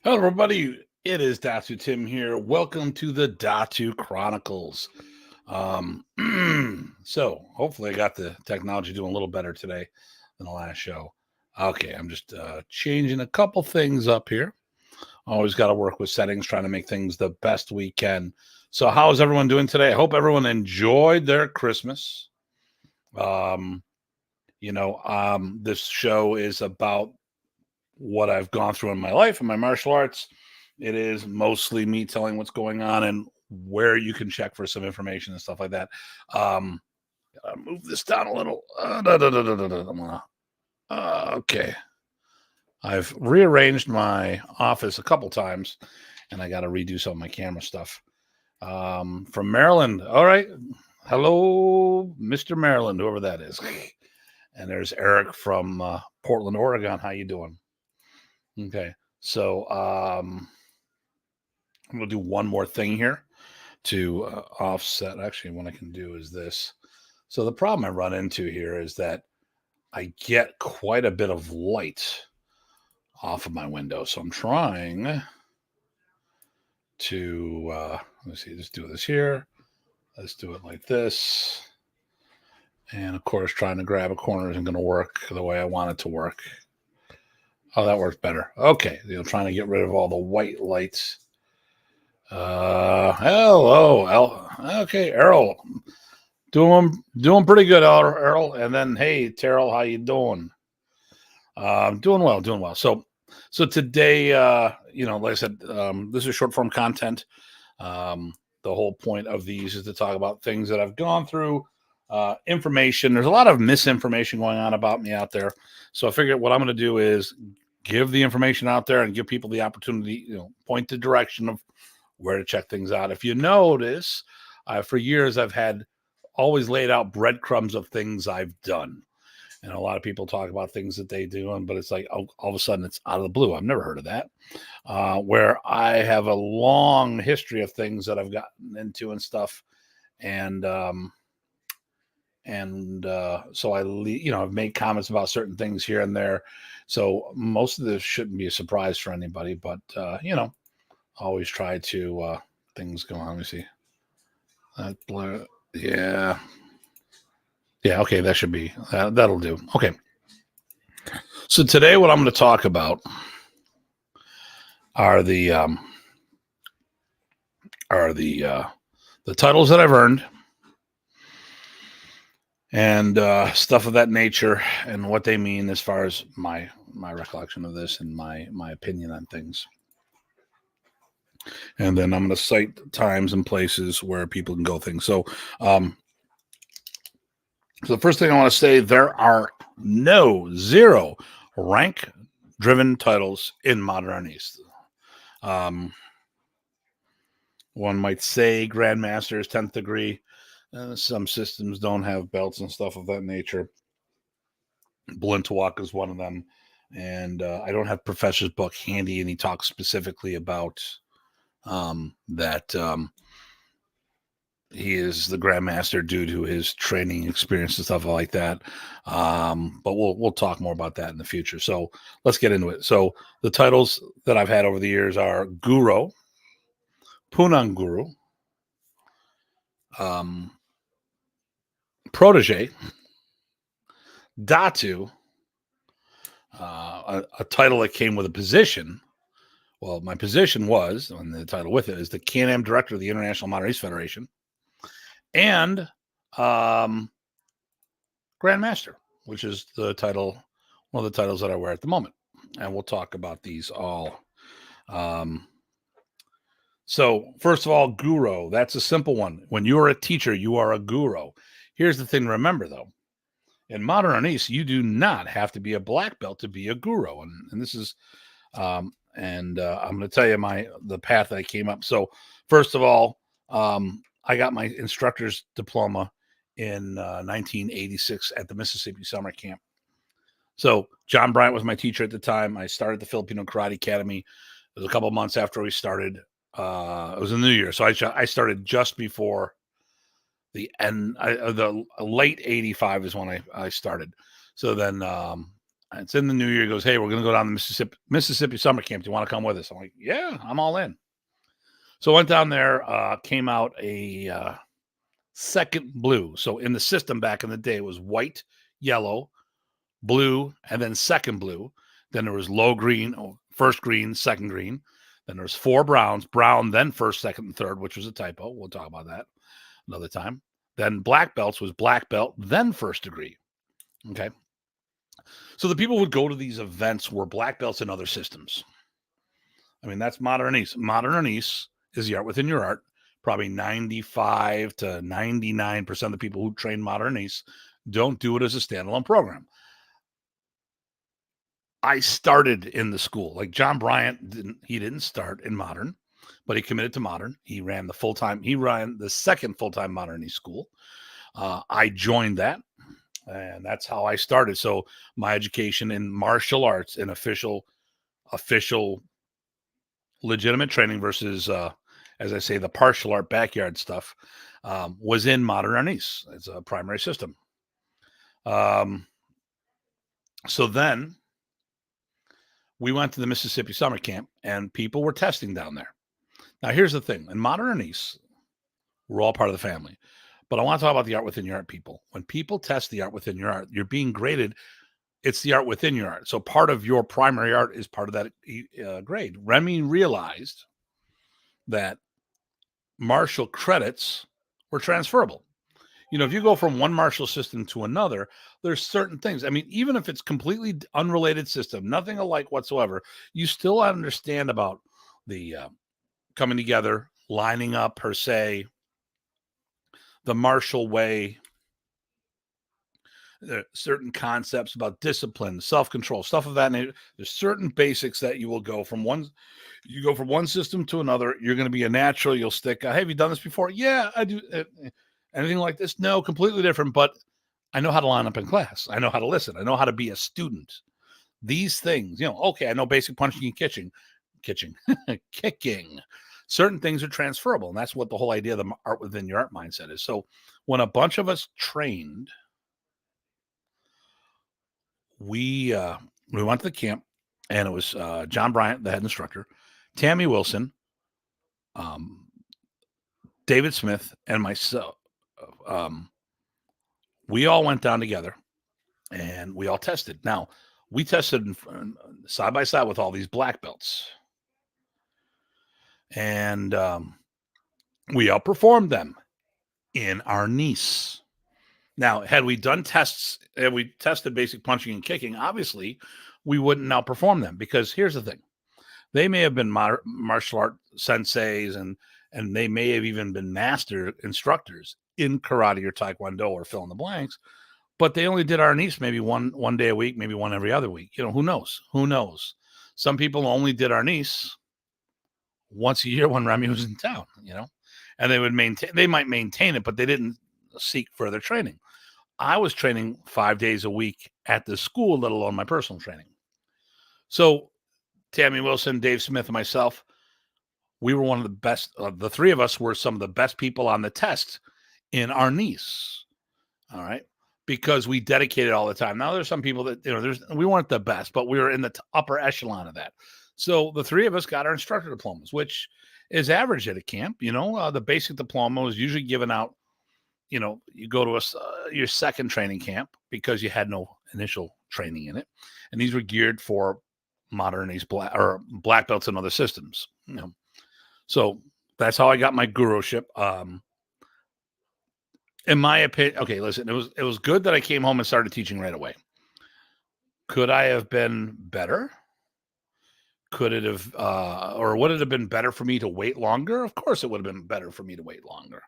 Hello, everybody. It is Datu Tim here. Welcome to the Datu Chronicles. So hopefully I got the technology doing a little better today than the last show. Okay, I'm just changing a couple things up here. Always got to work with settings, trying to make things the best we can. So, how is everyone doing today? I hope everyone enjoyed their Christmas. Um, this show is about what I've gone through in my life and my martial arts. It is mostly me telling what's going on and where you can check for some information and stuff like that. Um, I'll move this down a little. Okay. I've rearranged my office a couple times and I got to redo some of my camera stuff. From Maryland. All right. Hello, Mr. Maryland, whoever that is. And there's Eric from Portland, Oregon. How you doing? Okay. So I'm going to do one more thing here to offset. Actually, what I can do is this. So the problem I run into here is that I get quite a bit of light off of my window. So I'm trying to, let's see, just do this here. Let's do it like this. And of course, trying to grab a corner isn't going to work the way I want it to work. Oh, that works better. Okay. Trying to get rid of all the white lights. Hello. Okay, Errol. Doing pretty good, Errol. And then, hey, Terrell, how you doing? Doing well. So today, like I said, this is short form content. The whole point of these is to talk about things that I've gone through, information. There's a lot of misinformation going on about me out there. So I figured what I'm going to do is give the information out there and give people the opportunity, point the direction of where to check things out. If you notice, for years I've had always laid out breadcrumbs of things I've done. And a lot of people talk about things that they do, but it's like all of a sudden it's out of the blue. I've never heard of that. Where I have a long history of things that I've gotten into and stuff, and so I've made comments about certain things here and there. So most of this shouldn't be a surprise for anybody, but always try to things go on. Let me see. That blur, yeah. Yeah, okay, that should be that'll do. Okay. So today what I'm going to talk about are the titles that I've earned and stuff of that nature and what they mean as far as my recollection of this and my opinion on things. And then I'm going to cite times and places where people can go things. So the first thing I want to say, there are zero rank driven titles in modern Arnis. One might say Grandmaster is 10th degree. Some systems don't have belts and stuff of that nature. Blintwalk is one of them. And I don't have Professor's book handy, and he talks specifically about that he is the Grandmaster due to his training experience and stuff like that. But we'll talk more about that in the future. So let's get into it. So the titles that I've had over the years are Guro, Punong-Guro, Protege, Datu, a title that came with a position. Well, my position was, and the title with it is the Can-Am Director of the International Modern Arnis Federation, and Grandmaster, which is the title, one of the titles that I wear at the moment. And we'll talk about these all. So first of all, Guro, that's a simple one. When you are a teacher, you are a guru. Here's the thing to remember, though. In modern Arnis, you do not have to be a black belt to be a guru. And this is, I'm going to tell you the path that I came up. So first of all, I got my instructor's diploma in 1986 at the Mississippi Summer Camp. So John Bryant was my teacher at the time. I started the Filipino Karate Academy. It was a couple of months after we started. It was a new year. So I started just before the end. The late 85 is when I started. So then It's in the new year. He goes, hey, we're going to go down to Mississippi summer camp. Do you want to come with us? I'm like, yeah, I'm all in. So I went down there, came out a second blue. So in the system back in the day, it was white, yellow, blue, and then second blue. Then there was low green, first green, second green. Then there was 4 browns, brown, then first, second, and third, which was a typo. We'll talk about that another time. Then black belts was black belt, then first degree. Okay. So the people would go to these events were black belts in other systems. I mean, that's modern Arnis. Modern Arnis is the art within your art. Probably 95 to 99% of the people who train modern Arnis don't do it as a standalone program. I started in the school. Like John Bryant didn't start in modern, but he committed to modern. He ran the second full-time modern Arnis school. I joined that, and that's how I started. So my education in martial arts and official legitimate training versus, as I say, the partial art backyard stuff, was in modern Arnis. It's a primary system. So then we went to the Mississippi summer camp, and people were testing down there. Now, here's the thing. In modern Arnis, we're all part of the family. But I want to talk about the art within your art, people. When people test the art within your art, you're being graded. It's the art within your art. So part of your primary art is part of that grade. Remy realized that martial credits were transferable. If you go from one martial system to another, there's certain things. I mean, even if it's completely unrelated system, nothing alike whatsoever, you still understand about the coming together, lining up per se, the martial way, certain concepts about discipline, self-control, stuff of that nature. There's certain basics that you will go from one system to another. You're going to be a natural. You'll stick. Hey, have you done this before? Yeah, I do. Anything like this? No, completely different. But I know how to line up in class. I know how to listen. I know how to be a student. These things, okay, I know basic punching and kicking. Certain things are transferable. And that's what the whole idea of the art within your art mindset is. So when a bunch of us trained, we went to the camp, and it was John Bryant, the head instructor, Tammy Wilson, David Smith, and myself. We all went down together, and we all tested. Now, we tested side by side with all these black belts, and we outperformed them in Arnis. Now, had we done tests, and we tested basic punching and kicking, obviously, we wouldn't outperform them, because here's the thing. They may have been martial art senseis, and they may have even been master instructors in karate or taekwondo or fill in the blanks, but they only did Arnis maybe one day a week, maybe one every other week. Who knows? Some people only did Arnis once a year when Remy was in town, and they might maintain it, but they didn't seek further training. I was training 5 days a week at the school, let alone my personal training. So Tammy Wilson, Dave Smith, and myself, we were one of the best. The three of us were some of the best people on the test in Arnis. All right. Because we dedicated all the time. Now there's some people that, we weren't the best, but we were in the upper echelon of that. So the three of us got our instructor diplomas, which is average at a camp. The basic diploma was usually given out. You go to your second training camp because you had no initial training in it. And these were geared for modern black belts and other systems. So that's how I got my guruship. In my opinion, okay, listen, it was good that I came home and started teaching right away. Could I have been better? Could it have, or would it have been better for me to wait longer? Of course, it would have been better for me to wait longer.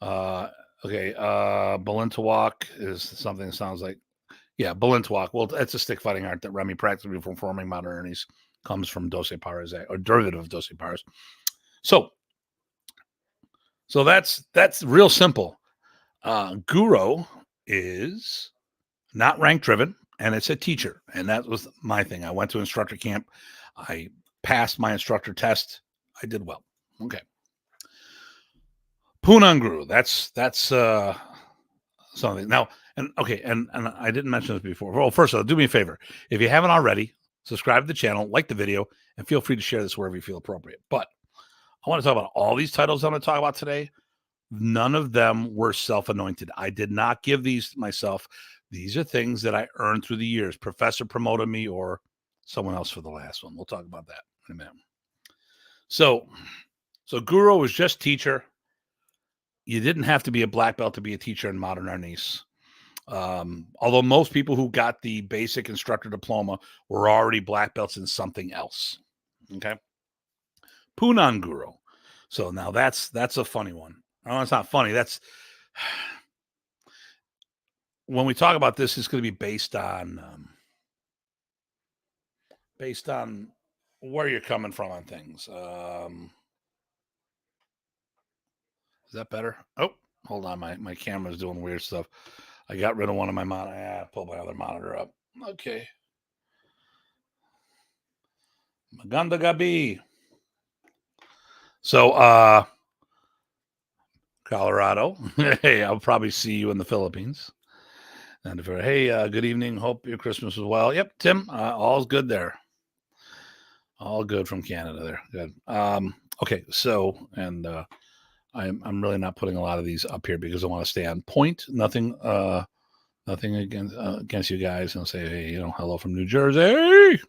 Okay. Balintawak is something that sounds like, Balintawak. Well, it's a stick fighting art that Remy practiced before forming modern Arnis. Comes from Dose Pares, or derivative of Dose Pares. So that's real simple. Guru is not rank driven, and it's a teacher. And that was my thing. I went to instructor camp. I passed my instructor test. I did well. Okay. Punong-Guro. That's something. Now, And okay, and I didn't mention this before. Well, first of all, do me a favor. If you haven't already, subscribe to the channel, like the video, and feel free to share this wherever you feel appropriate. But I want to talk about all these titles I'm going to talk about today. None of them were self-anointed. I did not give these myself. These are things that I earned through the years. Professor promoted me or someone else for the last one. We'll talk about that in a minute. So Guru was just teacher. You didn't have to be a black belt to be a teacher in modern Arnis. Although most people who got the basic instructor diploma were already black belts in something else. Okay. Punong-Guro. So now that's a funny one. No, it's not funny. That's when we talk about this, it's going to be based on where you're coming from on things. Is that better? Oh, hold on. My camera's doing weird stuff. I got rid of one of my monitor. I pulled my other monitor up. Okay. Maganda Gabi. So, Colorado. Hey, I'll probably see you in the Philippines. And hey, good evening. Hope your Christmas was well. Yep, Tim, all's good there. All good from Canada there. Good. Okay, so, and I'm really not putting a lot of these up here because I want to stay on point. Nothing against you guys. And I'll say, hey, hello from New Jersey.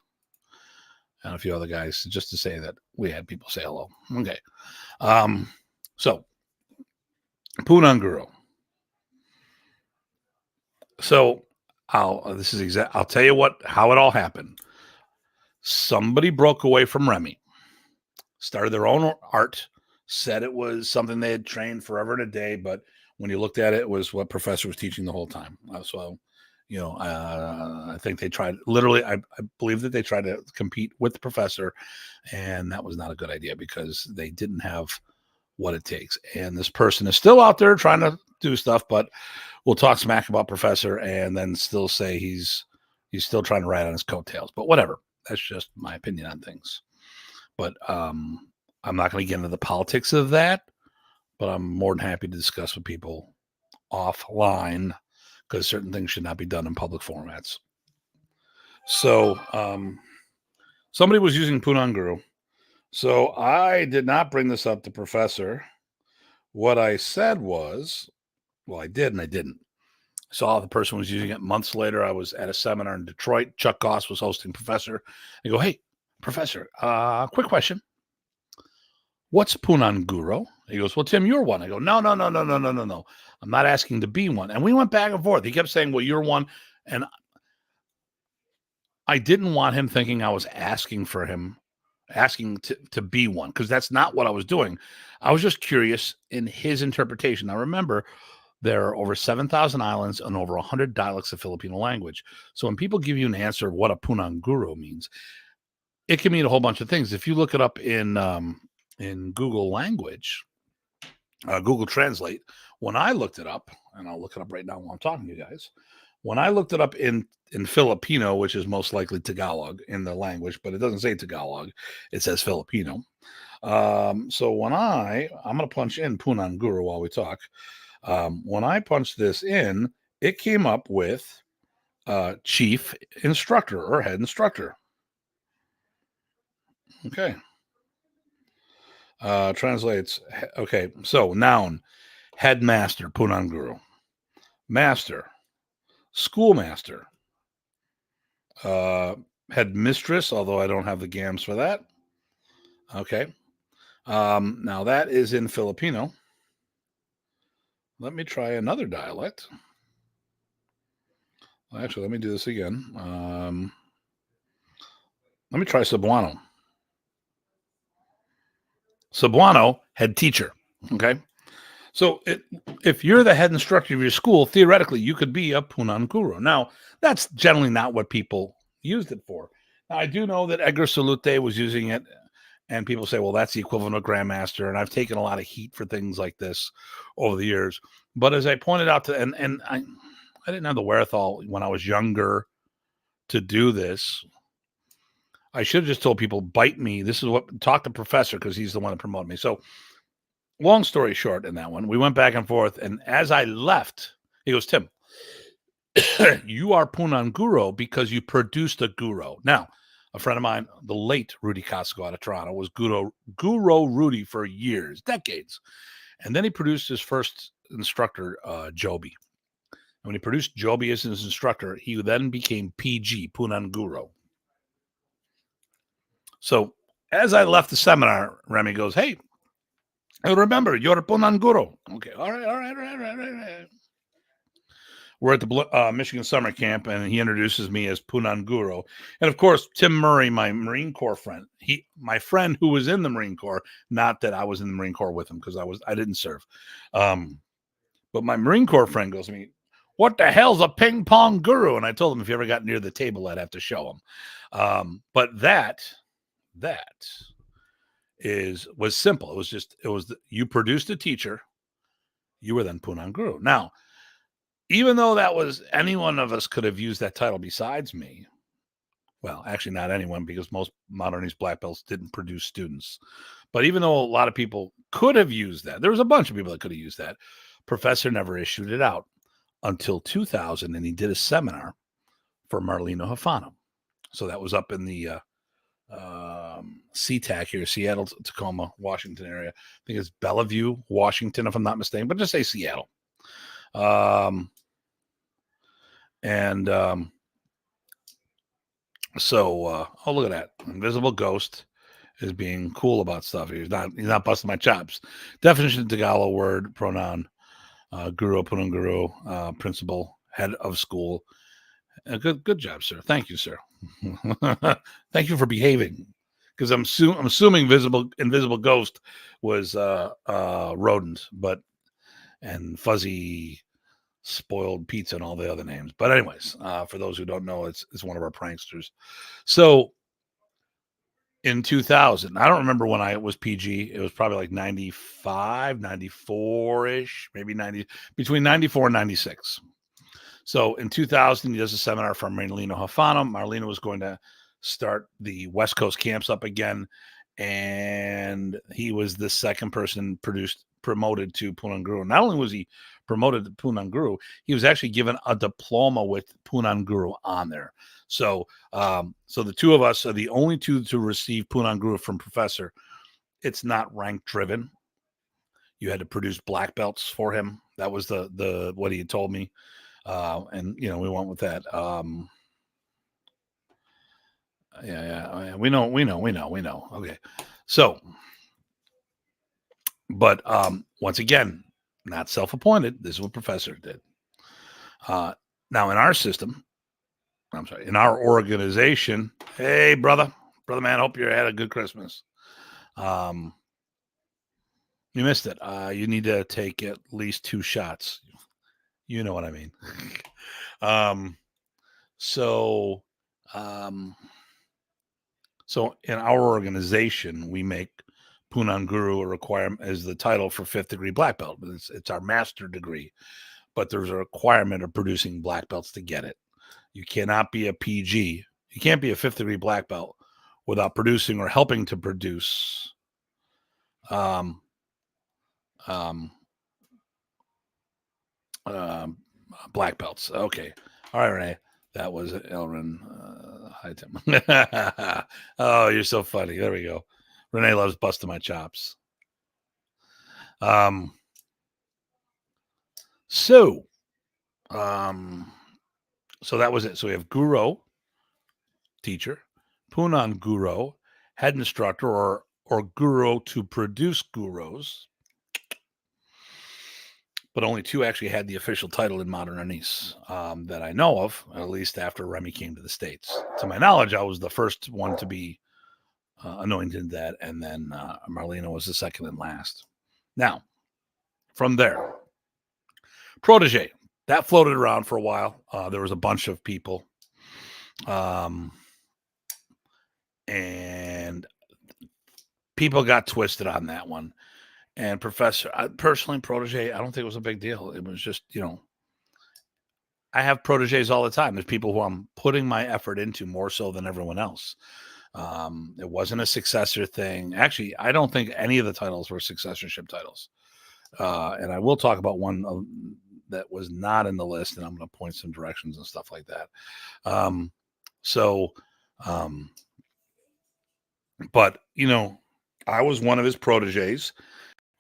And a few other guys, just to say that we had people say hello. Okay. So Punong-Guro. So I'll tell you how it all happened. Somebody broke away from Remy, started their own art, said it was something they had trained forever and a day, but when you looked at it, it was what Professor was teaching the whole time. So I think they tried, literally, I believe that they tried to compete with the Professor, and that was not a good idea because they didn't have what it takes. And this person is still out there trying to do stuff, but we'll talk smack about Professor and then still say he's still trying to ride on his coattails. But whatever. That's just my opinion on things. But I'm not going to get into the politics of that, but I'm more than happy to discuss with people offline because certain things should not be done in public formats. So somebody was using Punong-Guro. So I did not bring this up to Professor. What I said was, well, I did and I didn't. I saw the person was using it months later. I was at a seminar in Detroit. Chuck Goss was hosting Professor. I go, hey, Professor, quick question. What's Punong-Guro? He goes, well, Tim, you're one. I go, no. I'm not asking to be one. And we went back and forth. He kept saying, well, you're one. And I didn't want him thinking I was asking to be one, because that's not what I was doing. I was just curious in his interpretation. Now, remember, there are over 7,000 islands and over 100 dialects of Filipino language. So when people give you an answer of what a Punong-Guro means, it can mean a whole bunch of things. If you look it up in Google language, Google Translate, when I looked it up, and I'll look it up right now while I'm talking to you guys, when I looked it up in Filipino, which is most likely Tagalog in the language, but it doesn't say Tagalog, it says Filipino. So when I'm going to punch in Punong-Guro while we talk. When I punched this in, it came up with chief instructor or head instructor. Okay. Translates. Okay. So noun, headmaster, Punong-Guro. Master, schoolmaster. Headmistress, although I don't have the gams for that. Okay. Now that is in Filipino. Let me try another dialect. Actually, let me do this again. Let me try Cebuano. Cebuano, head teacher. Okay. So if you're the head instructor of your school, theoretically, you could be a Punong-Guro. Now, that's generally not what people used it for. Now, I do know that Edgar Salute was using it, and people say, well, that's the equivalent of Grandmaster. And I've taken a lot of heat for things like this over the years. But as I pointed out, and I didn't have the wherewithal when I was younger to do this. I should have just told people, bite me. This is what, talk to Professor, because he's the one that promoted me. So long story short in that one, we went back and forth. And as I left, he goes, Tim, You are Punong-Guro because you produced a guru. Now, a friend of mine, the late Rudy Costco out of Toronto, was Guru Rudy for years, decades. And then he produced his first instructor, Joby. And when he produced Joby as his instructor, he then became PG, Punong-Guro. So as I left the seminar, Remy goes, hey, remember, you're a Punong-Guro. Okay, all right. We're at the Michigan summer camp, and he introduces me as Punong-Guro. And of course, Tim Murray, my Marine Corps friend, my friend who was in the Marine Corps, not that I was in the Marine Corps with him because I didn't serve. But my Marine Corps friend goes to me, what the hell's a ping pong guru? And I told him if he ever got near the table, I'd have to show him. But that was simple. You produced a teacher, you were then Punong-Guro. Now, even though any one of us could have used that title besides me, well, actually not anyone, because most modernist black belts didn't produce students. But even though a lot of people could have used that, there was a bunch of people that could have used that. Professor never issued it out until 2000, and he did a seminar for Marlena Hafana. So that was up in the SeaTac here, Seattle, Tacoma, Washington area. I think it's Bellevue, Washington, if I'm not mistaken, but just say Seattle. So look at that. Invisible Ghost is being cool about stuff. He's not busting my chops. Definition Tagalog word, pronoun, guru, Punong-Guro, principal, head of school. Good job, sir. Thank you, sir. Thank you for behaving. Because I'm assuming Invisible Ghost was rodent, and fuzzy spoiled pizza and all the other names. But anyways, for those who don't know, it's one of our pranksters. So in 2000, I don't remember when I was PG. It was probably like 95, 94-ish, maybe 90, between 94 and 96. So in 2000, he does a seminar for Marlena Hafana. Marlena was going to start the West Coast camps up again, and he was the second person promoted to Punong-Guro. Not only was he promoted to Punong-Guro, he was actually given a diploma with Punong-Guro on there. So the two of us are the only two to receive Punong-Guro from Professor. It's not rank driven. You had to produce black belts for him. That was the what he had told me. And we went with that. Yeah. We know. Okay. So, but once again, not self-appointed. This is what Professor did. Now in our system, in our organization, hey, brother man, hope you had a good Christmas. You missed it. You need to take at least 2 shots. You know what I mean. So in our organization, we make Punong-Guro a requirement as the title for 5th degree black belt. It's our master degree, but there's a requirement of producing black belts to get it. You cannot be a PG. You can't be a 5th degree black belt without producing or helping to produce black belts. Okay. All right, Renee. That was Elrin. Hi, Tim. Oh, you're so funny. There we go. Renee loves busting my chops. So that was it. So we have Guru, teacher, Punong-Guro, head instructor, or Guru to produce gurus. But only 2 actually had the official title in modern Arnis that I know of, at least after Remy came to the States. To my knowledge, I was the first one to be anointed that, and then Marlena was the second and last. Now, from there, Protege. That floated around for a while. There was a bunch of people. And people got twisted on that one. And Professor, personally, Protege, I don't think it was a big deal. It was just, I have proteges all the time. There's people who I'm putting my effort into more so than everyone else. It wasn't a successor thing. Actually, I don't think any of the titles were successorship titles. And I will talk about one that was not in the list, and I'm going to point some directions and stuff like that. But I was one of his proteges,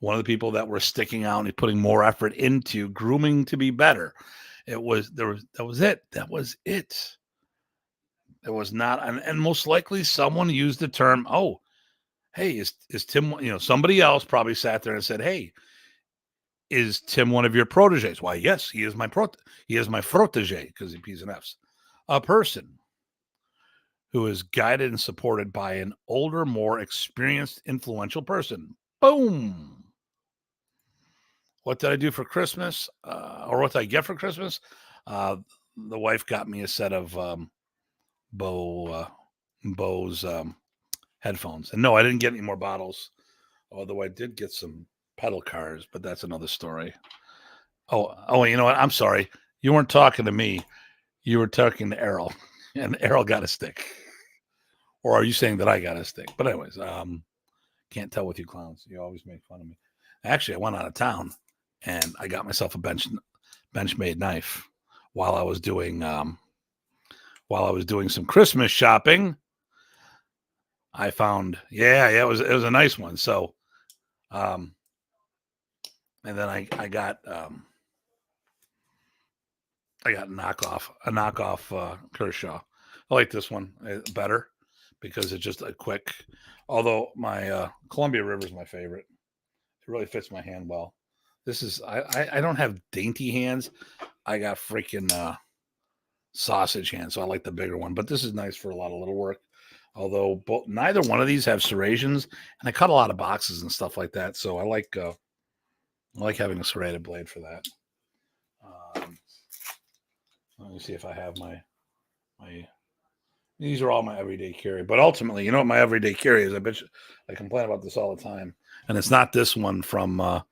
one of the people that were sticking out and putting more effort into grooming to be better. That was it. It was not, and most likely someone used the term, "Oh, hey, is Tim?" Somebody else probably sat there and said, "Hey, is Tim one of your proteges?" Why, yes, he is my protege, because he P's and F's. A person who is guided and supported by an older, more experienced, influential person. Boom. What did I do for Christmas? Or what did I get for Christmas? The wife got me a set of Bose headphones. And no, I didn't get any more bottles, although I did get some pedal cars, but that's another story. Oh, you know what? I'm sorry. You weren't talking to me. You were talking to Errol, and Errol got a stick. Or are you saying that I got a stick? But anyways, can't tell with you clowns. You always make fun of me. Actually, I went out of town and I got myself a bench-made knife while I was doing some Christmas shopping. I found, it was a nice one. So, and then I got a knockoff Kershaw. I like this one better because it's just a quick. Although my Columbia River is my favorite. It really fits my hand well. This is I don't have dainty hands. I got freaking sausage hands, so I like the bigger one. But this is nice for a lot of little work. Although neither one of these have serrations, and I cut a lot of boxes and stuff like that. So I like having a serrated blade for that. Let me see if I have my. These are all my everyday carry. But ultimately, you know what my everyday carry is? I complain about this all the time, and it's not this one from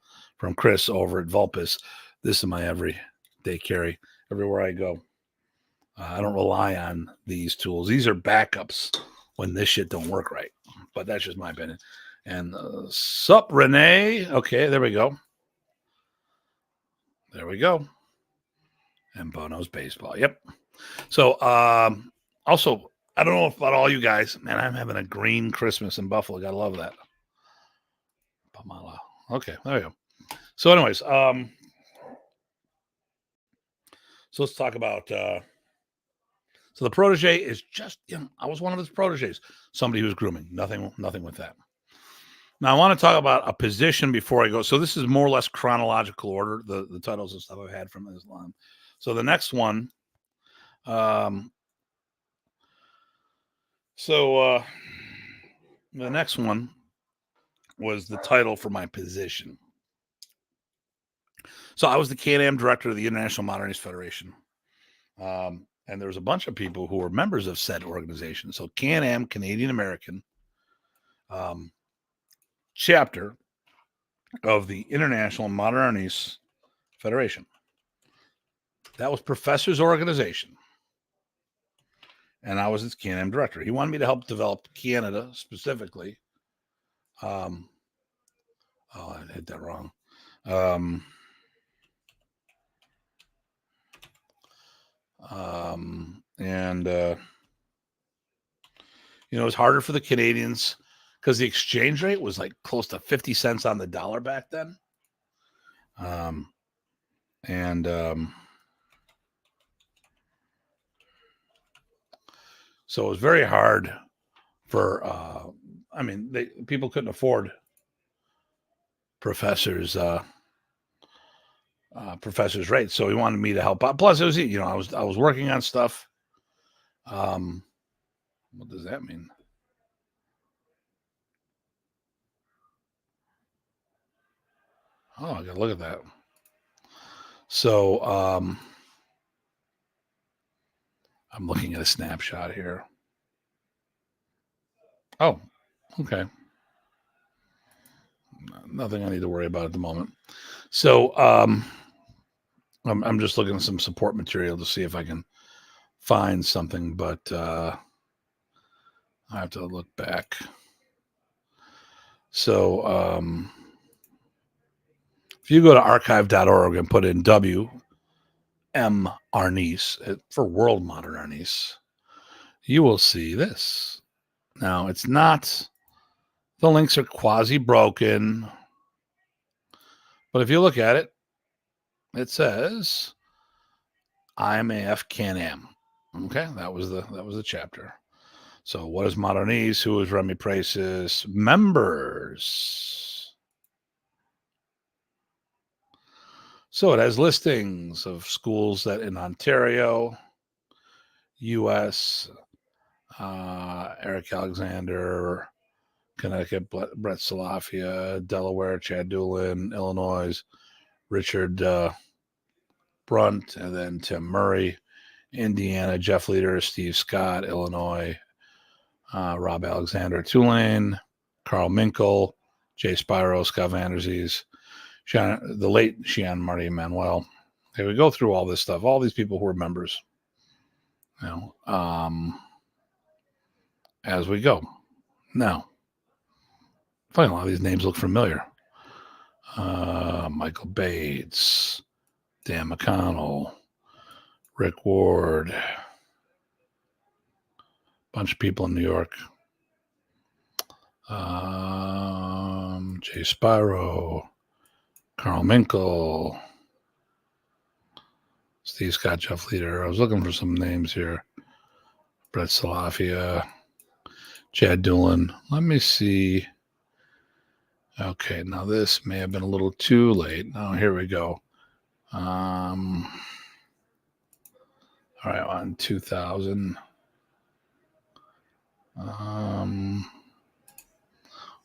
Chris over at Vulpes. This is my everyday carry everywhere I go. I don't rely on these tools. These are backups when this shit don't work right. But that's just my opinion. And sup, Renee? Okay, there we go. And Bono's baseball. Yep. So also, I don't know about all you guys. Man, I'm having a green Christmas in Buffalo. Gotta love that. Pamala. Okay, there we go. So, anyways, so let's talk about. So the protege is just, I was one of his proteges. Somebody who's grooming. Nothing with that. Now I want to talk about a position before I go. So this is more or less chronological order. The titles and stuff I've had from Islam. So the next one. The next one was the title for my position. So I was the Can-Am director of the International Modern Arnis Federation. And there was a bunch of people who were members of said organization. So Can-Am, Canadian American chapter of the International Modern Arnis Federation. That was Professor's organization. And I was its Can-Am director. He wanted me to help develop Canada specifically. I hit that wrong. It was harder for the Canadians because the exchange rate was like close to 50 cents on the dollar back then. So it was very hard for, people couldn't afford professors' rates. So he wanted me to help out. Plus it was, I was working on stuff. What does that mean? Oh, I gotta look at that. So I'm looking at a snapshot here. Oh, okay. Nothing I need to worry about at the moment. So I'm just looking at some support material to see if I can find something, but I have to look back. So if you go to archive.org and put in W M Arnis for World Modern Arnis, you will see this. Now, it's not, the links are quasi broken, but if you look at it, it says IMAF Can-Am. Okay, that was the chapter. So what is Modernese? Who is Remy Presas? Members. So it has listings of schools that in Ontario, U.S., Eric Alexander, Connecticut, Brett Salafia, Delaware, Chad Doolin, Illinois, Richard Brunt, and then Tim Murray, Indiana, Jeff Leader, Steve Scott, Illinois, Rob Alexander, Tulane, Carl Minkle, Jay Spiro, Scott Vanderzees, the late Sheehan Marty Emanuel. Okay, we go through all this stuff, all these people who are members, as we go. Now, I find a lot of these names look familiar. Michael Bates, Dan McConnell, Rick Ward, bunch of people in New York. Jay Spiro, Carl Minkle, Steve Scott, Jeff Leader. I was looking for some names here. Brett Salafia, Chad Doolin. Let me see. Okay, now this may have been a little too late. Oh, here we go. All right, on 2000.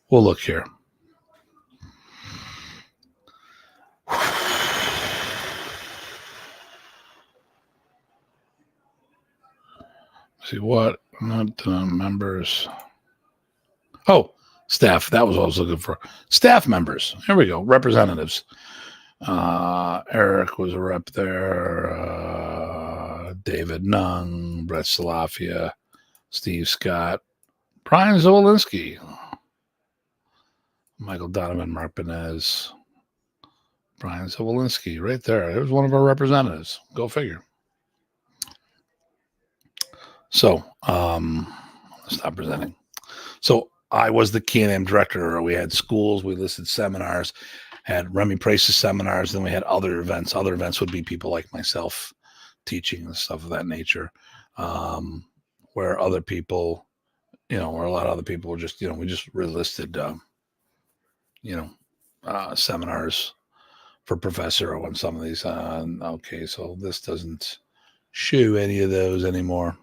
We'll look here. See what? Not members. Oh, staff. That was what I was looking for. Staff members. Here we go. Representatives. Eric was a rep there. David Nung, Brett Salafia, Steve Scott, Brian Zawolinsky, Michael Donovan, Mark Benez, Brian Zawolinsky, right there. There's one of our representatives. Go figure. So, stop presenting. So I was the Can-Am director. We had schools, we listed seminars, had Remy Presas seminars, then we had other events. Other events would be people like myself teaching and stuff of that nature, where other people, where a lot of other people were just, we just listed, seminars for Professor on some of these. Okay, so this doesn't show any of those anymore.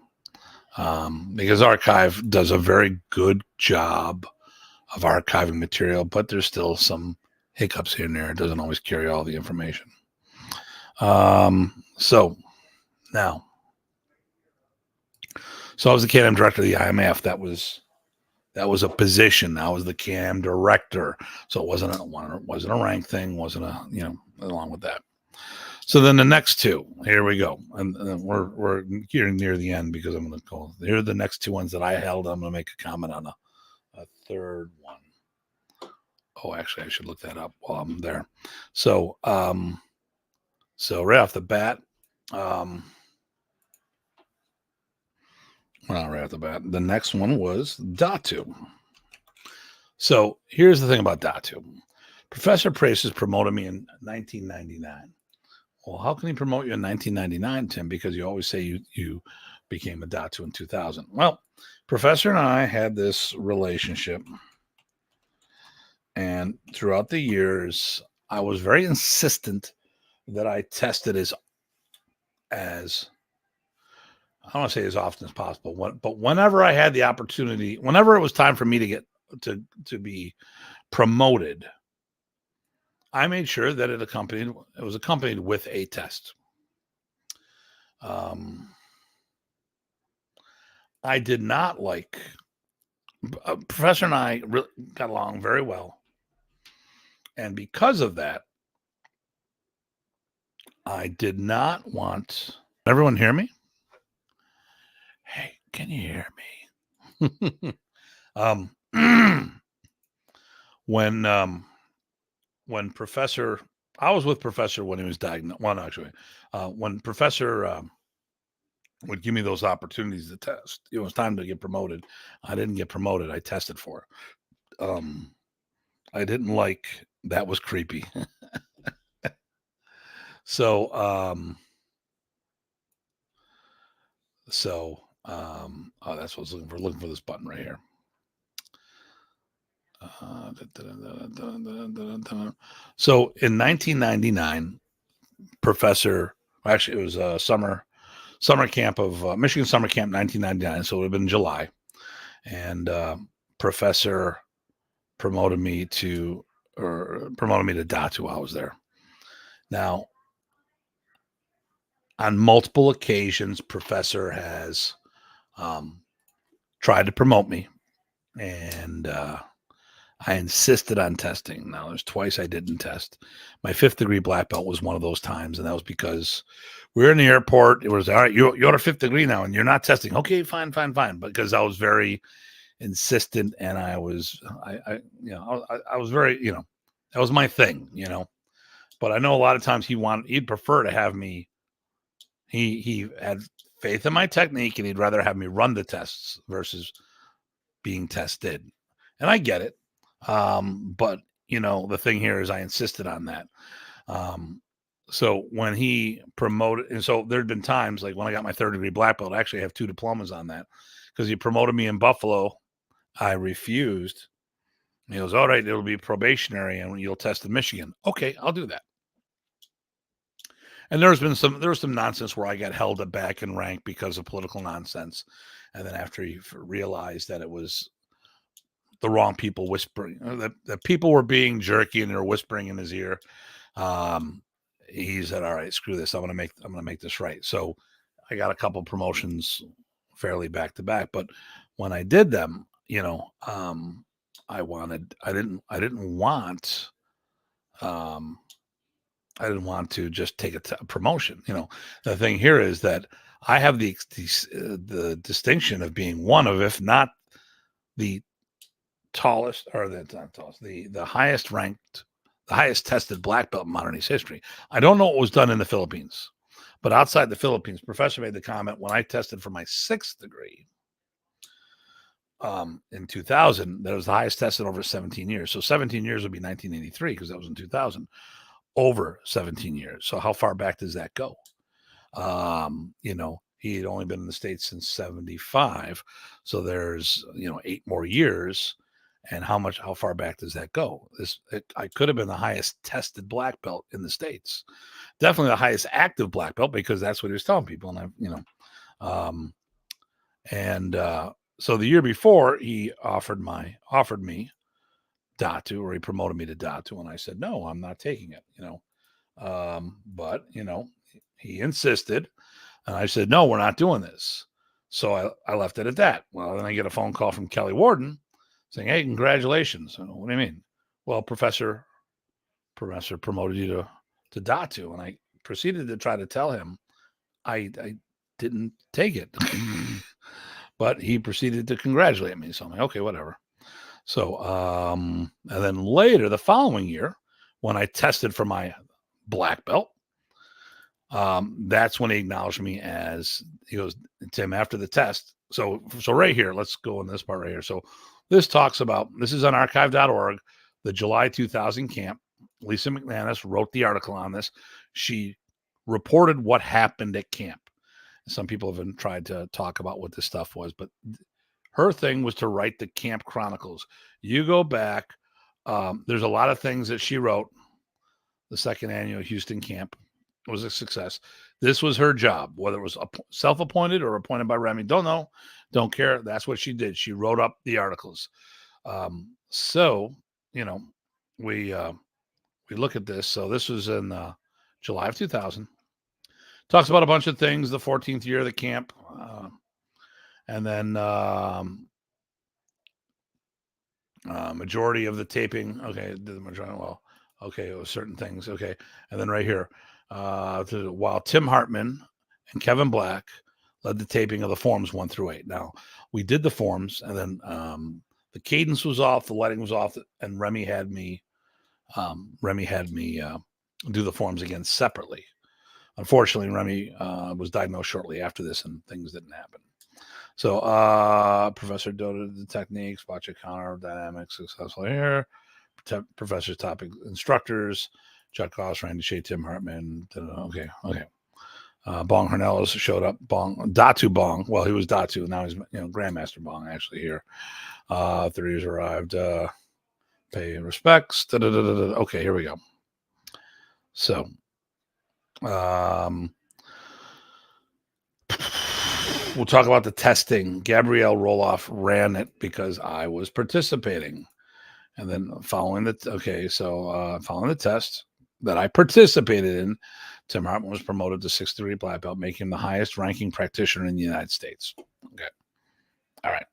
Because Archive does a very good job of archiving material, but there's still some hiccups here and there. It doesn't always carry all the information. So I was the Can-Am director of the IMF. That was a position. I was the Can-Am director. So it wasn't a rank thing. Wasn't along with that. So then the next two, here we go. And we're getting near the end because I'm going to call. Here are the next two ones that I held. I'm going to make a comment on a third one. Oh, actually, I should look that up while I'm there. So right off the bat, well, not right off the bat. The next one was Datu. So here's the thing about Datu. Professor Presas promoted me in 1999. Well, how can he promote you in 1999, Tim? Because you always say you became a Datu in 2000. Well, Professor and I had this relationship. And throughout the years, I was very insistent that I tested as I don't want to say as often as possible, but whenever I had the opportunity, whenever it was time for me to get to be promoted, I made sure that it was accompanied with a test. I did not like Professor and I really got along very well. And because of that, I did not want everyone hear me. Hey, can you hear me? When Professor, I was with Professor when he was diagnosed. Well, no, actually, when Professor would give me those opportunities to test, it was time to get promoted. I didn't get promoted. I tested for it. I didn't like that. Was creepy. So, oh, that's what I was looking for. Looking for this button right here. So in 1999, actually it was a summer camp of Michigan summer camp 1999. So it would have been July, and Professor promoted me to Datu while I was there. Now, on multiple occasions, Professor has tried to promote me, and I insisted on testing. Now, there's twice I didn't test. My 5th degree black belt was one of those times, and that was because we were in the airport. It was, all right, you're a 5th degree now, and you're not testing. Okay, fine. Because I was very insistent, and I was very, that was my thing, But I know a lot of times he'd prefer to have me. He had faith in my technique, and he'd rather have me run the tests versus being tested. And I get it. But the thing here is I insisted on that. So when he promoted, and so there'd been times like when I got my 3rd degree black belt, I actually have 2 diplomas on that because he promoted me in Buffalo. I refused. He goes, all right, it'll be probationary and you'll test in Michigan. Okay, I'll do that. And there was some nonsense where I got held back in rank because of political nonsense. And then after he realized that it was the wrong people whispering, that people were being jerky and they were whispering in his ear, he said, all right, screw this. I'm going to make this right. So I got a couple promotions fairly back to back, but when I did them, I didn't want to just take a promotion. The thing here is that I have the distinction of being one of, if not the tallest, or that's not tallest, the highest ranked, the highest tested black belt in modern Arnis history. I don't know what was done in the Philippines, but outside the Philippines, Professor made the comment when I tested for my 6th degree in 2000, that was the highest tested over 17 years. So 17 years would be 1983 because that was in 2000. Over 17 years. So how far back does that go? He had only been in the States since 75. So there's, 8 more years. And how far back does that go? I could have been the highest tested black belt in the States. Definitely the highest active black belt because that's what he was telling people. And so the year before he offered me Datu, or he promoted me to Datu, and I said, no, I'm not taking it, but he insisted, and I said, no, we're not doing this. So I left it at that. Well, then I get a phone call from Kelly Warden saying, hey, congratulations. What do you mean? Well, Professor promoted you to Datu, and I proceeded to try to tell him I didn't take it. But he proceeded to congratulate me. So I'm like, okay, whatever. So, and then later, the following year, when I tested for my black belt, that's when he acknowledged me as, he goes, Tim, after the test. So right here, let's go in this part right here. So this talks about, this is on archive.org, the July 2000 camp. Lisa McManus wrote the article on this. She reported what happened at camp. Some people have tried to talk about what this stuff was, but her thing was to write the camp chronicles. You go back, there's a lot of things that she wrote. The 2nd annual Houston camp was a success. This was her job, whether it was self-appointed or appointed by Remy. Don't know, don't care. That's what she did. She wrote up the articles. So we look at this. So this was in July of 2000. Talks about a bunch of things. The 14th year of the camp, and then majority of the taping. Okay, the majority. Well, okay, it was certain things. Okay, and then right here, while Tim Hartman and Kevin Black led the taping of the forms 1 through 8. Now we did the forms, and then the cadence was off, the lighting was off, and Remy had me do the forms again separately. Unfortunately, Remy was diagnosed shortly after this, and things didn't happen. So, Professor noted the techniques, watch a counter dynamics successful here. Professor's topic instructors, Chuck Goss, Randy Shea, Tim Hartman. Okay. Bong Hernellos showed up. Datu Bong. Well, he was Datu. Now he's Grandmaster Bong actually here. 30 years arrived. Pay respects. Okay, here we go. So, we'll talk about the testing. Gabrielle Roloff ran it because I was participating. And then following the test that I participated in, Tim Hartman was promoted to 6th degree black belt, making him the highest ranking practitioner in the United States. Okay. All right.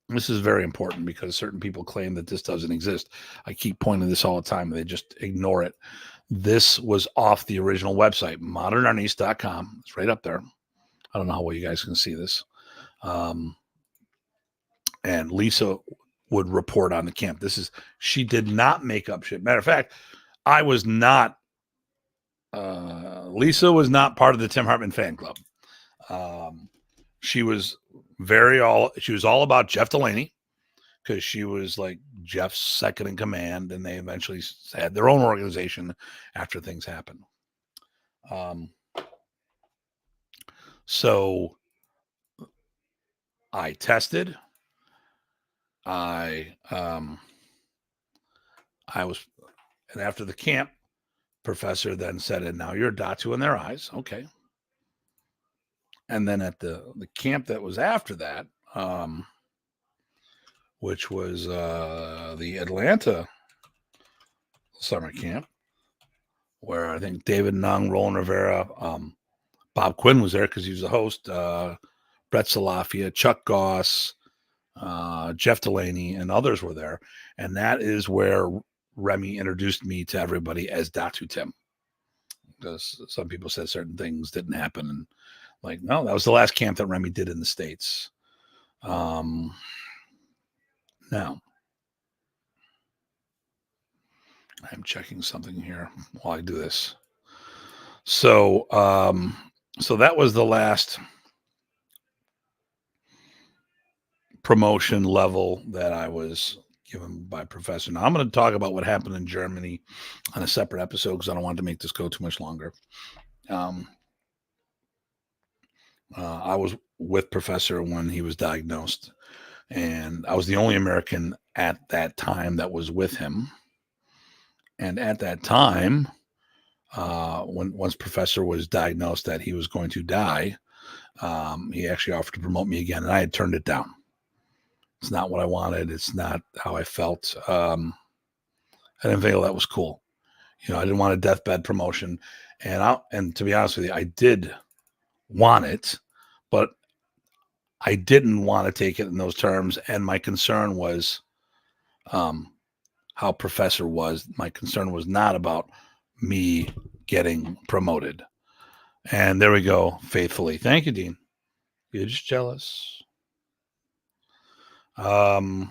This is very important because certain people claim that this doesn't exist. I keep pointing this all the time. They just ignore it. This was off the original website, modernarnis.com. It's right up there. I don't know how well you guys can see this. And Lisa would report on the camp. She did not make up shit. Matter of fact, I was not, Lisa was not part of the Tim Hartman fan club. She was all about Jeff Delaney because she was like Jeff's second in command, and they eventually had their own organization after things happened. So I tested. And after the camp, Professor then said, and now you're Datu in their eyes. Okay. And then at the camp that was after that, which was the Atlanta summer camp, where I think David Nung, Roland Rivera, Bob Quinn was there because he was the host, Brett Salafia, Chuck Goss, Jeff Delaney, and others were there. And that is where Remy introduced me to everybody as Datu Tim. Because some people said certain things didn't happen. And like, no, that was the last camp that Remy did in the States. Now, I'm checking something here while I do this. So that was the last promotion level that I was given by Professor. Now I'm going to talk about what happened in Germany on a separate episode because I don't want to make this go too much longer. I was with Professor when he was diagnosed, and I was the only American at that time that was with him. And at that time, once Professor was diagnosed that he was going to die, he actually offered to promote me again, and I had turned it down. It's not what I wanted. It's not how I felt. I didn't feel that was cool. I didn't want a deathbed promotion, and to be honest with you, I did want it, but I didn't want to take it in those terms. And my concern was how Professor was. My concern was not about me getting promoted. And there we go, faithfully. Thank you, Dean. You're just jealous. So,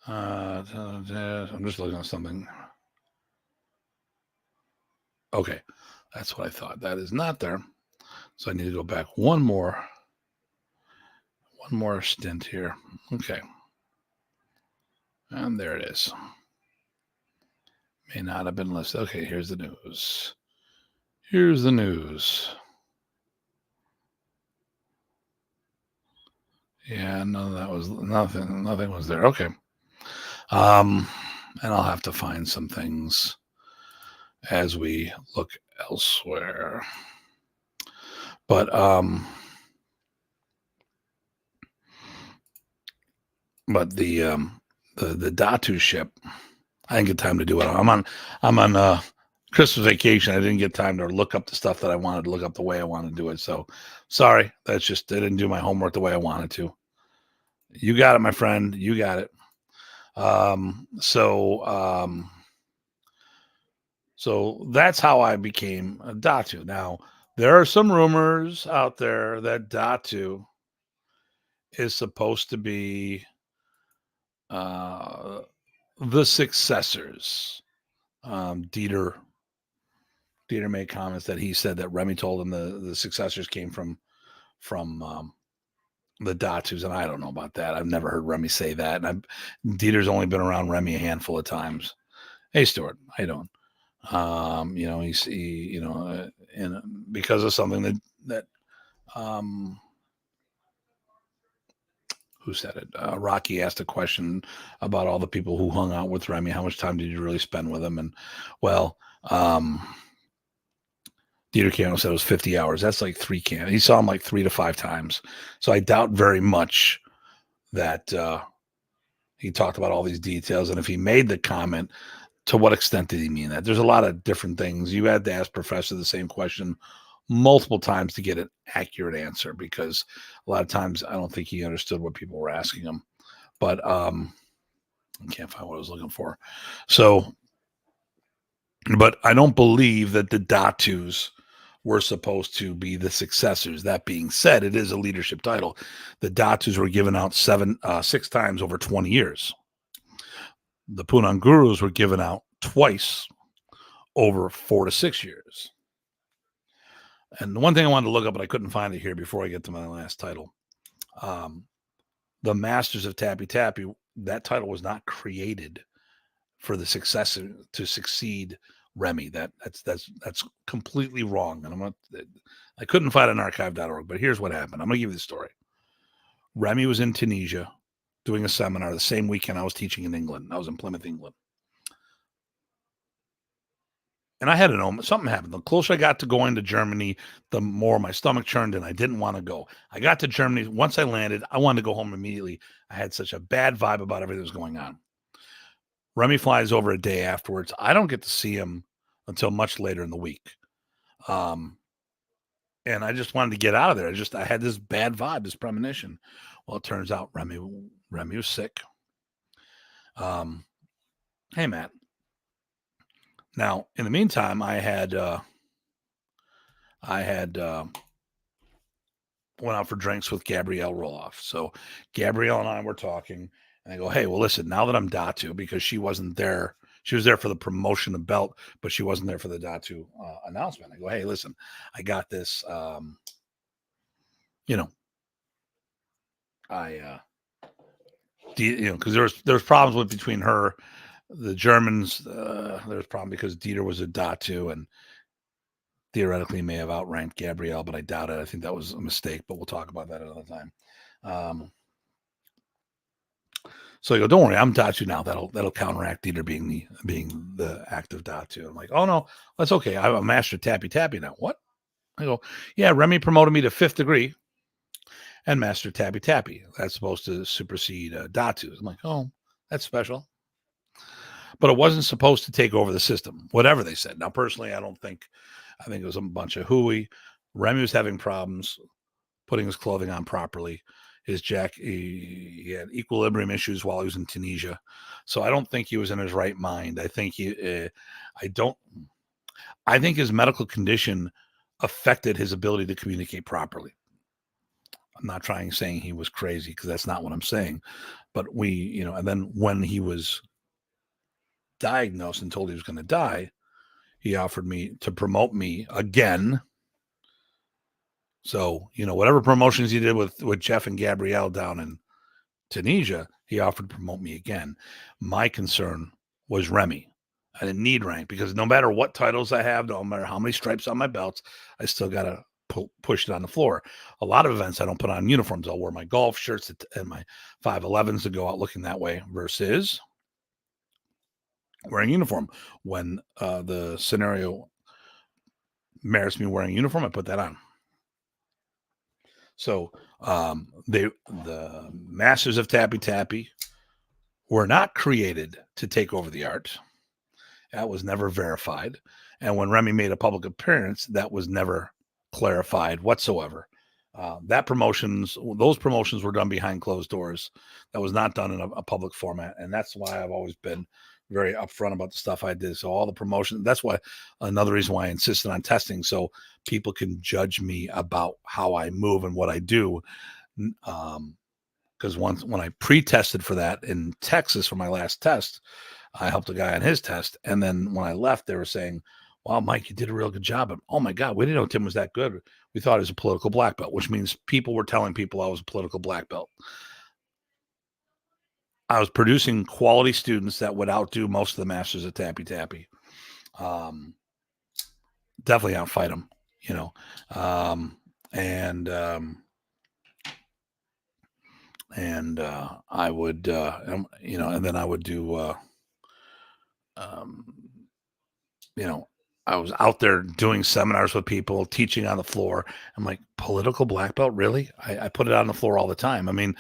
I'm just looking at something. Okay, that's what I thought. That is not there. So I need to go back one more stint here. Okay. And there it is. May not have been listed. Okay, here's the news. Yeah, no, that was nothing. Nothing was there. Okay. And I'll have to find some things as we look elsewhere. But the Datu ship, I didn't get time to do it. I'm on Christmas vacation. I didn't get time to look up the stuff that I wanted to look up the way I wanted to do it. So sorry, I didn't do my homework the way I wanted to. You got it, my friend. You got it. So that's how I became a Datu. Now, there are some rumors out there that Datu is supposed to be the successors. Dieter made comments that he said that Remy told him the successors came from the Datus, and I don't know about that. I've never heard Remy say that. And Dieter's only been around Remy a handful of times. Hey, Stuart, how you doing? And because of something that who said it? Rocky asked a question about all the people who hung out with Remy. How much time did you really spend with him? And well, Dieter Cano said it was 50 hours. That's like 3 cans. He saw him like 3 to 5 times. So I doubt very much that he talked about all these details. And if he made the comment, to what extent did he mean that? There's a lot of different things. You had to ask Professor the same question multiple times to get an accurate answer, because a lot of times I don't think he understood what people were asking him. But I can't find what I was looking for. So, but I don't believe that the Datus were supposed to be the successors. That being said, it is a leadership title. The Datus were given out 6 times over 20 years. The Punong-Guros were given out twice over 4 to 6 years. And the one thing I wanted to look up, but I couldn't find it here before I get to my last title. The Masters of Tappy Tappy, that title was not created for the successor to succeed Remy. That's completely wrong. And I couldn't find it on archive.org, but here's what happened. I'm going to give you the story. Remy was in Tunisia doing a seminar the same weekend I was teaching in England. I was in Plymouth, England. And I had to know something happened. The closer I got to going to Germany, the more my stomach churned and I didn't want to go. I got to Germany. Once I landed, I wanted to go home immediately. I had such a bad vibe about everything that was going on. Remy flies over a day afterwards. I don't get to see him until much later in the week. And I just wanted to get out of there. I had this bad vibe, this premonition. Well, it turns out Remy was sick. Hey, Matt. Now, in the meantime, I had went out for drinks with Gabrielle Roloff. So Gabrielle and I were talking, and I go, hey, well, listen, now that I'm Datu, because she wasn't there, she was there for the promotion of belt, but she wasn't there for the Datu announcement. I go, hey, listen, I got this, because there's problems between her, the Germans. There's a problem because Dieter was a Datu and theoretically may have outranked Gabrielle, but I doubt it. I think that was a mistake, but we'll talk about that another time. So I go, don't worry, I'm Datu now. That'll counteract Dieter being the active Datu. I'm like, oh no, that's okay. I'm a master tappy tappy now. What? I go, yeah, Remy promoted me to 5th degree and master tappy tappy. That's supposed to supersede Datu. I'm like, oh, that's special. But it wasn't supposed to take over the system, whatever they said. Now, personally, I think it was a bunch of hooey. Remy was having problems putting his clothing on properly. His he had equilibrium issues while he was in Tunisia. So I don't think he was in his right mind. I think I think his medical condition affected his ability to communicate properly. I'm not saying he was crazy, because that's not what I'm saying. But and then when he was diagnosed and told he was going to die, he offered me to promote me again. So, whatever promotions he did with Jeff and Gabrielle down in Tunisia, he offered to promote me again. My concern was Remy. I didn't need rank, because no matter what titles I have, no matter how many stripes on my belts, I still got to push it on the floor. A lot of events I don't put on uniforms. I'll wear my golf shirts and my 511s to go out looking that way, versus wearing uniform. When the scenario merits me wearing uniform, I put that on. So the Masters of Tappy Tappy were not created to take over the art. That was never verified. And when Remy made a public appearance, that was never clarified whatsoever. Those promotions were done behind closed doors. That was not done in a public format. And that's why I've always been very upfront about the stuff I did. So all the promotion, that's why another reason why I insisted on testing, so people can judge me about how I move and what I do. because once when I pre-tested for that in Texas for my last test, I helped a guy on his test. And then when I left, they were saying, wow, Mike, you did a real good job. And, oh my God, we didn't know Tim was that good. We thought he was a political black belt, which means people were telling people I was a political black belt. I was producing quality students that would outdo most of the masters at Tappy Tappy. Definitely outfight them, you know. I would, you know, and then I would do, you know, I was out there doing seminars with people, teaching on the floor. I'm like, political black belt, really? I put it on the floor all the time. I mean,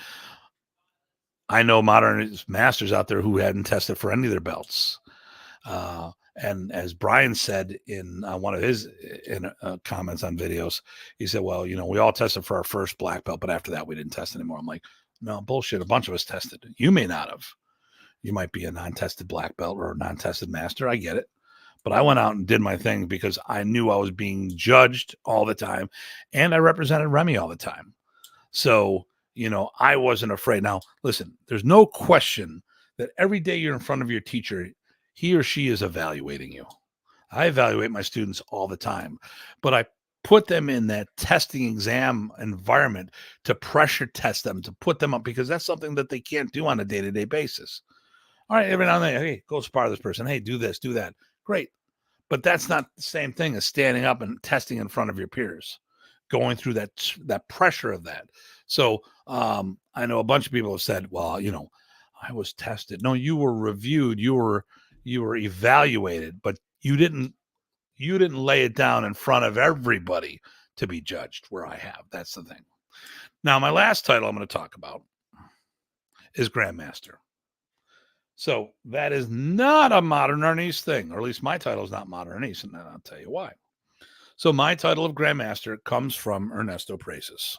I know modern masters out there who hadn't tested for any of their belts. And as Brian said in one of his comments on videos, he said, well, you know, we all tested for our first black belt, but after that, we didn't test anymore. I'm like, no, bullshit. A bunch of us tested. You may not have. You might be a non-tested black belt or a non-tested master. I get it. But I went out and did my thing because I knew I was being judged all the time. And I represented Remy all the time. So, you know, I wasn't afraid. Now, listen, there's no question that every day you're in front of your teacher, he or she is evaluating you. I evaluate my students all the time, but I put them in that testing exam environment to pressure test them, to put them up, because that's something that they can't do on a day-to-day basis. All right, every now and then, hey, go spar this person. Hey, do this, do that. Great. But that's not the same thing as standing up and testing in front of your peers, going through that pressure of that. So I know a bunch of people have said, well, you know, I was tested. No, you were reviewed. You were evaluated, but you didn't lay it down in front of everybody to be judged where I have. That's the thing. Now, my last title I'm going to talk about is Grandmaster. So that is not a modern Arnis thing, or at least my title is not modern Arnis, and I'll tell you why. So my title of Grandmaster comes from Ernesto Presas.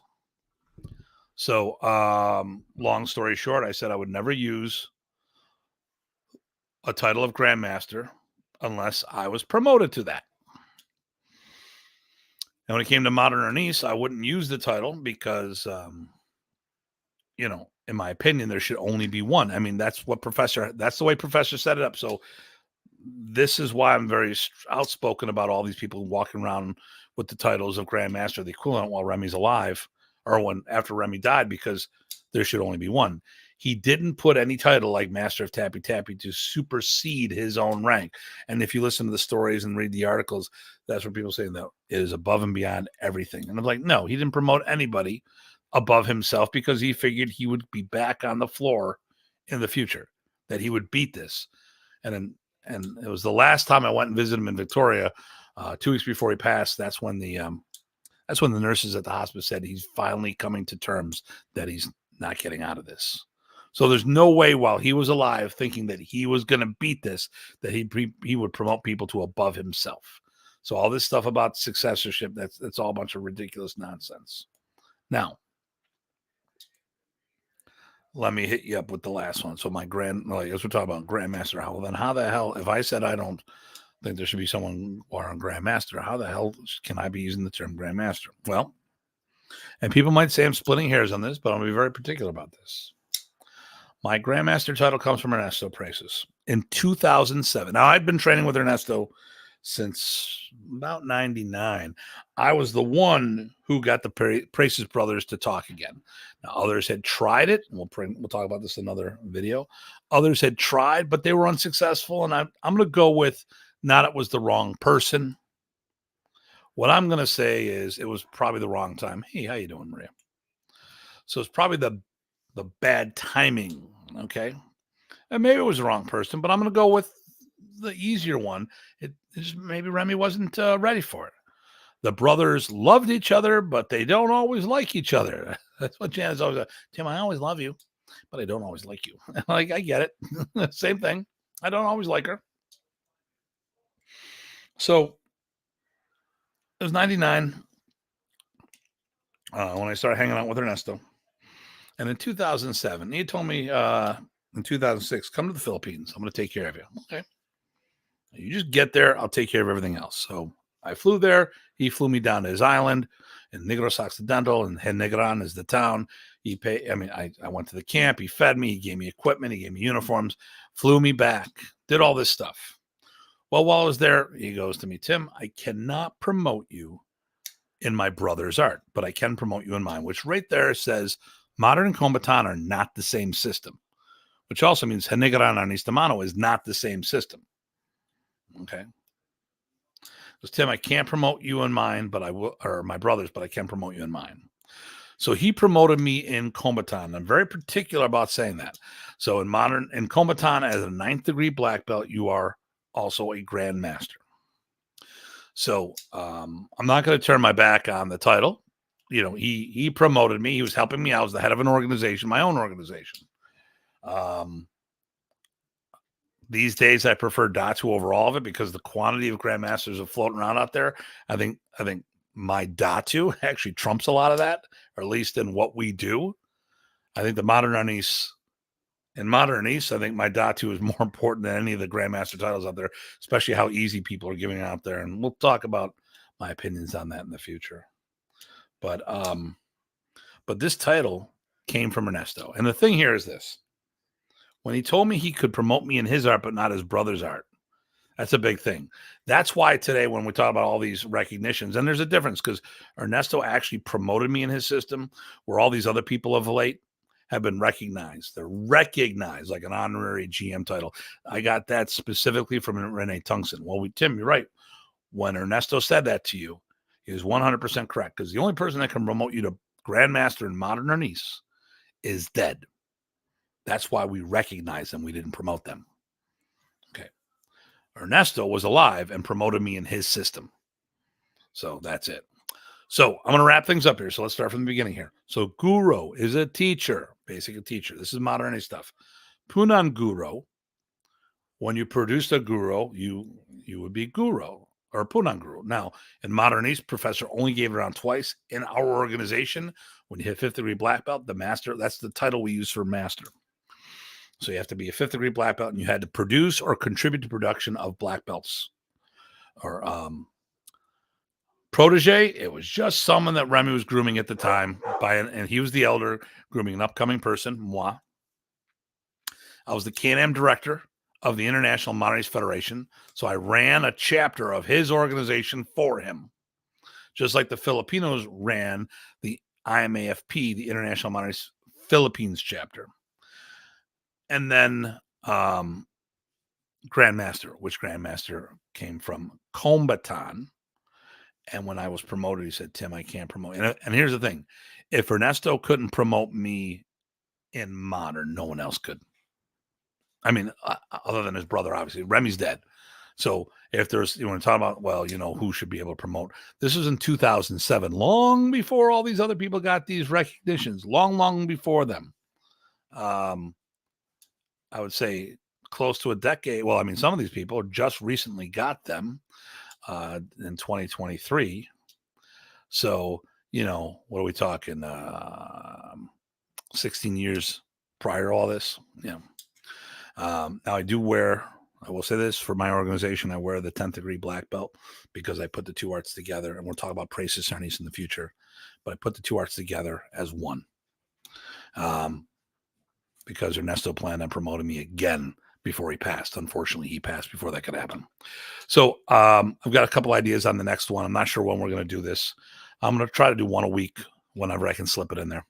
So long story short, I said I would never use a title of Grandmaster unless I was promoted to that. And when it came to modern Arnis, I wouldn't use the title because, you know, in my opinion, there should only be one. I mean, that's the way Professor set it up. So this is why I'm very outspoken about all these people walking around with the titles of Grandmaster, the equivalent, while Remy's alive, or after Remy died, because there should only be one. He didn't put any title like Master of Tappy Tappy to supersede his own rank. And if you listen to the stories and read the articles, that's what people say, that it is above and beyond everything. And I'm like, no, he didn't promote anybody above himself because he figured he would be back on the floor in the future, that he would beat this. And it was the last time I went and visited him in Victoria, 2 weeks before he passed. That's when the nurses at the hospice said he's finally coming to terms that he's not getting out of this. So there's no way while he was alive, thinking that he was going to beat this, that he would promote people to above himself. So all this stuff about successorship, that's all a bunch of ridiculous nonsense. Now, let me hit you up with the last one. So as we're talking about Grandmaster, how the hell, if I said I don't think there should be someone or a Grandmaster, how the hell can I be using the term Grandmaster? Well, and people might say I'm splitting hairs on this, but I'm going to be very particular about this. My Grandmaster title comes from Ernesto Presas in 2007. Now, I'd been training with Ernesto since about 99. I was the one who got the Presas brothers to talk again. Now, others had tried it. We'll talk about this in another video. Others had tried, but they were unsuccessful. And I'm going to go with, not it was the wrong person. What I'm going to say is it was probably the wrong time. Hey, how you doing, Maria? So it's probably the bad timing, okay? And maybe it was the wrong person, but I'm going to go with the easier one. It just, maybe Remy wasn't ready for it. The brothers loved each other, but they don't always like each other. That's what Janet's always like. Tim, I always love you, but I don't always like you. Like, I get it. Same thing. I don't always like her. So it was 99 when I started hanging out with Ernesto. And in 2007, he told me in 2006, come to the Philippines. I'm going to take care of you. Okay. You just get there. I'll take care of everything else. So I flew there. He flew me down to his island in Negros Occidental, and Negran is the town. He paid. I mean, I went to the camp. He fed me. He gave me equipment. He gave me uniforms. Flew me back. Did all this stuff. Well, while I was there, he goes to me, Tim, I cannot promote you in my brother's art, but I can promote you in mine, which right there says modern and Kombatan are not the same system, which also means Henigaran Arnis Tamano is not the same system. Okay. Because Tim, I can't promote you in mine, but I will, or my brother's, but I can promote you in mine. So he promoted me in Kombatan. I'm very particular about saying that. So in Kombatan, as a 9th degree black belt, you are also a Grandmaster. So I'm not going to turn my back on the title. You know, he promoted me. He was helping me. I was the head of an organization, my own organization. These days, I prefer Datu over all of it because the quantity of Grandmasters are floating around out there. I think my Datu actually trumps a lot of that, or at least in what we do. I think the Modern Arnis, in Modern Arnis, I think my Datu is more important than any of the Grandmaster titles out there, especially how easy people are giving out there. And we'll talk about my opinions on that in the future. But this title came from Ernesto. And the thing here is this. When he told me he could promote me in his art, but not his brother's art, that's a big thing. That's why today, when we talk about all these recognitions, and there's a difference because Ernesto actually promoted me in his system, where all these other people of late have been recognized. They're recognized like an honorary GM title. I got that specifically from Renee Tungsten. Well, Tim, you're right. When Ernesto said that to you, he was 100% correct because the only person that can promote you to Grandmaster in Modern Arnis is dead. That's why we recognize them. We didn't promote them. Okay. Ernesto was alive and promoted me in his system. So that's it. So I'm going to wrap things up here. So let's start from the beginning here. So Guro is a teacher, basically a teacher. This is Modern Arnis stuff. Punong-Guro, when you produced a Guro, you would be Guro or Punong-Guro. Now, in Modern Arnis, professor only gave it around twice. In our organization, when you hit 5th degree black belt, the master, that's the title we use for master. So you have to be a 5th degree black belt, and you had to produce or contribute to production of black belts. Or Protege, it was just someone that Remy was grooming at the time, and he was the elder, grooming an upcoming person, moi. I was the Can-Am director of the International Modern Arnis Federation, so I ran a chapter of his organization for him, just like the Filipinos ran the IMAFP, the International Modern Arnis Philippines chapter. And then Grandmaster, which Grandmaster came from Kombatan. And when I was promoted, he said, Tim, I can't promote. And here's the thing. If Ernesto couldn't promote me in Modern, no one else could. I mean, other than his brother, obviously. Remy's dead. So if there's, you want to talk about, well, you know, who should be able to promote. This was in 2007, long before all these other people got these recognitions, long before them. I would say close to a decade. Well, I mean, some of these people just recently got them in 2023. So, you know, what are we talking? 16 years prior to all this. Yeah. Now I do wear, I will say this for my organization, I wear the 10th degree black belt because I put the two arts together, and we'll talk about Presas Arnis in the future, but I put the two arts together as one. Because Ernesto planned on promoting me again before he passed. Unfortunately, he passed before that could happen. So I've got a couple ideas on the next one. I'm not sure when we're going to do this. I'm going to try to do one a week whenever I can slip it in there.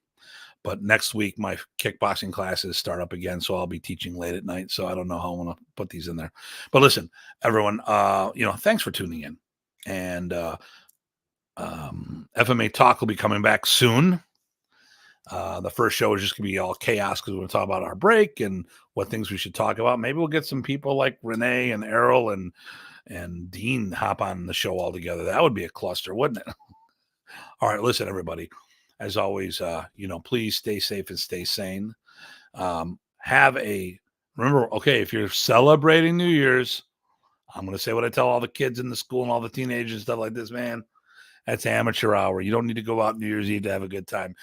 But next week, my kickboxing classes start up again, so I'll be teaching late at night. So I don't know how I want to put these in there. But listen, everyone, you know, thanks for tuning in. And FMA Talk will be coming back soon. The first show is just going to be all chaos because we're going to talk about our break and what things we should talk about. Maybe we'll get some people like Renee and Errol and Dean hop on the show all together. That would be a cluster, wouldn't it? All right, listen, everybody. As always, you know, please stay safe and stay sane. Remember, okay, if you're celebrating New Year's, I'm going to say what I tell all the kids in the school and all the teenagers and stuff like this, man. That's amateur hour. You don't need to go out New Year's Eve to have a good time.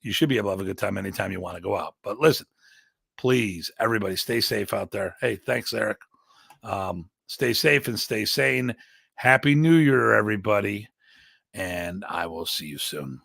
You should be able to have a good time anytime you want to go out. But listen, please, everybody, stay safe out there. Hey, thanks, Eric. Stay safe and stay sane. Happy New Year, everybody. And I will see you soon.